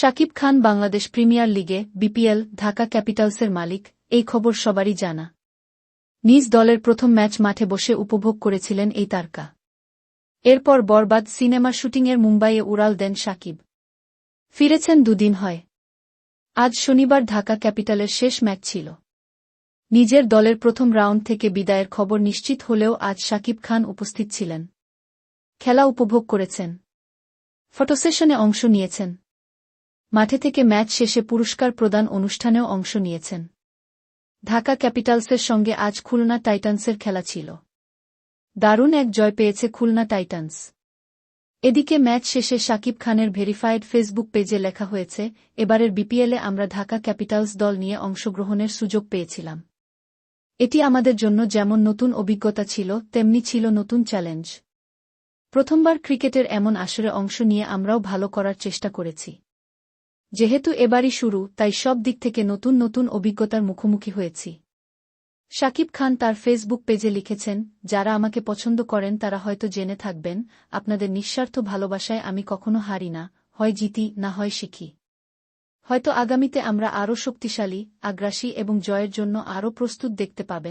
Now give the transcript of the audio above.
Shakib Khan Bangladesh premier লিগে BPL Dhaka ক্যাপিটালসের মালিক, এই খবর সবারই জানা। নিজ দলের প্রথম ম্যাচ মাঠে বসে উপভোগ করেছিলেন এই তারকা। এরপর বরবাদ সিনেমার শুটিংয়ের মুম্বাইয়ে উড়াল দেন শাকিব। ফিরেছেন দুদিন হয়। আজ শনিবার ঢাকা ক্যাপিটালের শেষ ম্যাচ ছিল। নিজের দলের প্রথম রাউন্ড থেকে বিদায়ের খবর নিশ্চিত হলেও আজ শাকিব খান উপস্থিত ছিলেন। খেলা উপভোগ করেছেন। ফটোসেশনে অংশ নিয়েছেন। মাঠে থেকে ম্যাচ শেষে পুরস্কার প্রদান অনুষ্ঠানেও অংশ নিয়েছেন। ঢাকা ক্যাপিটালসের সঙ্গে আজ খুলনা টাইটান্সের খেলা ছিল। দারুণ এক জয় পেয়েছে খুলনা টাইটান্স। এদিকে ম্যাচ শেষে শাকিব খানের ভেরিফায়েড ফেসবুক পেজে লেখা হয়েছে, এবারের বিপিএলে আমরা ঢাকা ক্যাপিটালস দল নিয়ে অংশগ্রহণের সুযোগ পেয়েছিলাম। এটি আমাদের জন্য যেমন নতুন অভিজ্ঞতা ছিল, তেমনি ছিল নতুন চ্যালেঞ্জ। প্রথমবার ক্রিকেটের এমন আসরে অংশ নিয়ে আমরাও ভালো করার চেষ্টা করেছি। যেহেতু এবারই শুরু, তাই সব দিক থেকে নতুন নতুন অভিজ্ঞতার মুখোমুখি হয়েছি। শাকিব খান তার ফেসবুক পেজে লিখেছেন, যারা আমাকে পছন্দ করেন তারা হয়তো জেনে থাকবেন, আপনাদের নিঃস্বার্থ ভালোবাসায় আমি কখনো হারি না, হয় জিতি না হয় শিখি। হয়তো আগামীতে আমরা আরও শক্তিশালী, আগ্রাসী এবং জয়ের জন্য আরও প্রস্তুত দেখতে পাবেন।